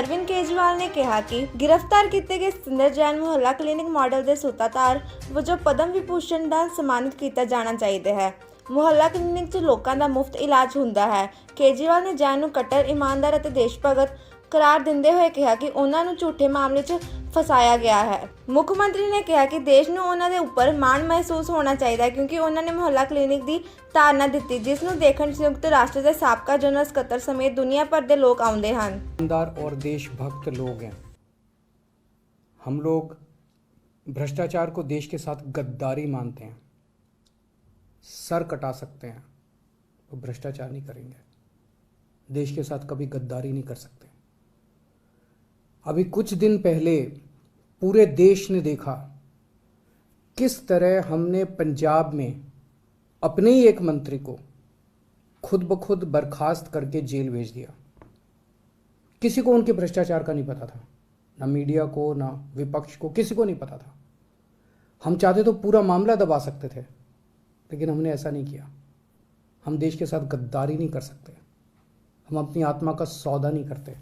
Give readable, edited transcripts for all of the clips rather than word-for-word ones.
अरविंद केजरीवाल ने कहा कि गिरफ्तार किए गए सतेंद्र जैन ਮੁਹੱਲਾ ਕਲੀਨਿਕ ਮਾਡਲ ਦੇ ਸੂਤਾਧਾਰ ਵਜੋਂ ਪਦਮ ਵਿਭੂਸ਼ਣ ਨਾਲ ਸਨਮਾਨਿਤ ਕੀਤਾ ਜਾਣਾ ਚਾਹੀਦਾ ਹੈ। ਮੁਹੱਲਾ ਕਲੀਨਿਕ 'ਚ ਲੋਕਾਂ ਦਾ ਮੁਫਤ ਇਲਾਜ ਹੁੰਦਾ ਹੈ। केजरीवाल ने जैन ਨੂੰ ਕੱਟੜ ईमानदार ਅਤੇ देश भगत करार ਦਿੰਦੇ ਹੋਏ ਕਿਹਾ ਕਿ ਉਹਨਾਂ ਨੂੰ ਝੂਠੇ ਮਾਮਲੇ 'ਚ ਫਸਾਇਆ ਗਿਆ ਹੈ। ਮੁੱਖ ਮੰਤਰੀ ਨੇ ਕਿਹਾ ਕਿ ਦੇਸ਼ ਨੂੰ ਉਹਨਾਂ ਦੇ ਉੱਪਰ ਮਾਣ ਮਹਿਸੂਸ ਹੋਣਾ ਚਾਹੀਦਾ ਹੈ ਕਿਉਂਕਿ ਉਹਨਾਂ ਨੇ ਮੁਹੱਲਾ ਕਲੀਨਿਕ ਦੀ ਧਾਰਨਾ ਦਿੱਤੀ ਜਿਸ ਨੂੰ ਦੇਖਣ ਸੰयुक्त राष्ट्र ਦੇ ਸਾਬਕਾ ਜਨਰਲ ਸਕੱਤਰ ਸਮੇਤ ਦੁਨੀਆ ਭਰ ਦੇ ਲੋਕ ਆਉਂਦੇ ਹਨ। ईमानदार और देशभक्त लोग हैं। हम लोग भ्रष्टाचार को देश के साथ गद्दारी मानते हैं। सर कटा सकते हैं वो भ्रष्टाचार नहीं करेंगे, देश के साथ कभी गद्दारी नहीं कर सकते। अभी कुछ दिन पहले पूरे देश ने देखा किस तरह हमने पंजाब में अपने ही एक मंत्री को खुद ब खुद बर्खास्त करके जेल भेज दिया। किसी को उनके भ्रष्टाचार का नहीं पता था, ना मीडिया को ना विपक्ष को, किसी को नहीं पता था। हम चाहते तो पूरा मामला दबा सकते थे, लेकिन हमने ऐसा नहीं किया। हम देश के साथ गद्दारी नहीं कर सकते, हम अपनी आत्मा का सौदा नहीं करते।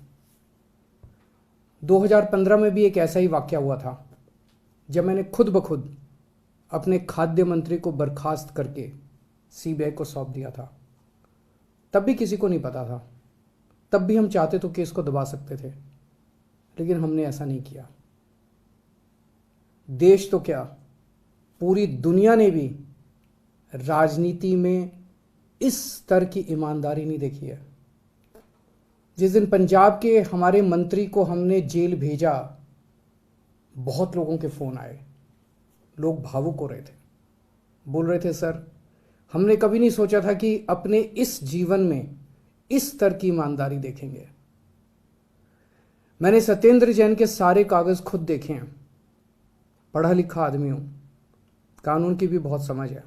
2015 में भी एक ऐसा ही वाकया हुआ था जब मैंने खुद ब खुद अपने खाद्य मंत्री को बर्खास्त करके सीबीआई को सौंप दिया था। तब भी किसी को नहीं पता था, तब भी हम चाहते तो केस को दबा सकते थे, लेकिन हमने ऐसा नहीं किया। देश तो क्या, पूरी दुनिया ने भी राजनीति में इस स्तर की ईमानदारी नहीं देखी है। जिस दिन पंजाब के हमारे मंत्री को हमने जेल भेजा, बहुत लोगों के फ़ोन आए, लोग भावुक हो रहे थे, बोल रहे थे सर हमने कभी नहीं सोचा था कि अपने इस जीवन में इस स्तर की ईमानदारी देखेंगे। मैंने सतेंद्र जैन के सारे कागज़ खुद देखे हैं, पढ़ा लिखा आदमी हूँ, कानून की भी बहुत समझ है।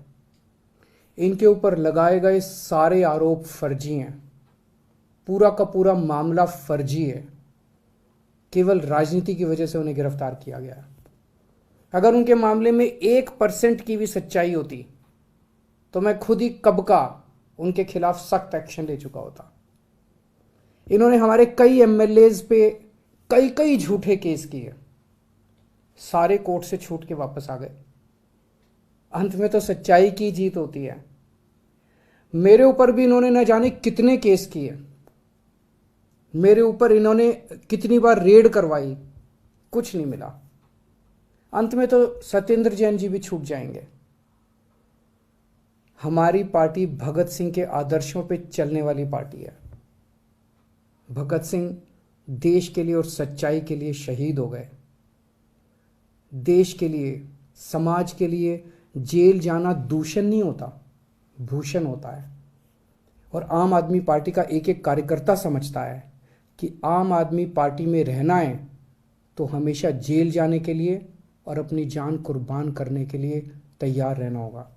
इनके ऊपर लगाए गए सारे आरोप फर्जी हैं, पूरा का पूरा मामला फर्जी है। केवल राजनीति की वजह से उन्हें गिरफ्तार किया गया। अगर उनके मामले में 1% की भी सच्चाई होती तो मैं खुद ही कब का उनके खिलाफ सख्त एक्शन ले चुका होता। इन्होंने हमारे कई एमएलएज पे कई झूठे केस किए, सारे कोर्ट से छूट के वापस आ गए। अंत में तो सच्चाई की जीत होती है। मेरे ऊपर भी इन्होंने न जाने कितने केस किए, मेरे ऊपर इन्होंने कितनी बार रेड करवाई, कुछ नहीं मिला। अंत में तो सतेंद्र जैन जी भी छूट जाएंगे। हमारी पार्टी भगत सिंह के आदर्शों पे चलने वाली पार्टी है। भगत सिंह देश के लिए और सच्चाई के लिए शहीद हो गए। देश के लिए, समाज के लिए जेल जाना दूषण नहीं होता, भूषण होता है। और आम आदमी पार्टी का एक एक कार्यकर्ता समझता है कि आम आदमी पार्टी में रहना है तो हमेशा जेल जाने के लिए और अपनी जान कुर्बान करने के लिए तैयार रहना होगा।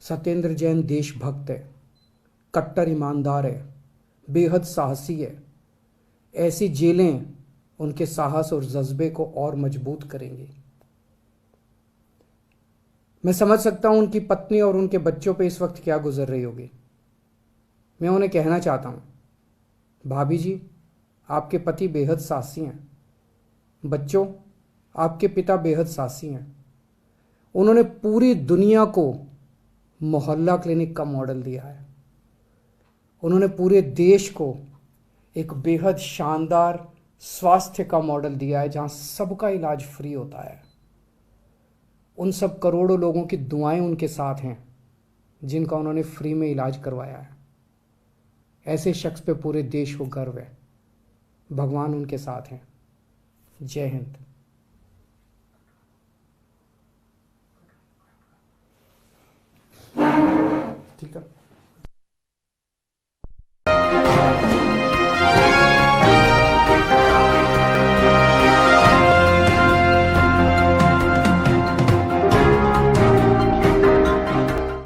सतेंद्र जैन देशभक्त है, कट्टर ईमानदार है, बेहद साहसी है। ऐसी जेलें उनके साहस और जज्बे को और मजबूत करेंगी। मैं समझ सकता हूं उनकी पत्नी और उनके बच्चों पे इस वक्त क्या गुजर रही होगी। मैं उन्हें कहना चाहता हूं, भाभी जी आपके पति बेहद साहसी हैं, बच्चों आपके पिता बेहद साहसी हैं। उन्होंने पूरी दुनिया को मोहल्ला क्लिनिक का मॉडल दिया है। उन्होंने पूरे देश को एक बेहद शानदार स्वास्थ्य का मॉडल दिया है जहां सबका इलाज फ्री होता है। उन सब करोड़ों लोगों की दुआएं उनके साथ हैं जिनका उन्होंने फ्री में इलाज करवाया है। ऐसे शख्स पे पूरे देश को गर्व है। भगवान उनके साथ हैं। जय हिंद। ठीक है।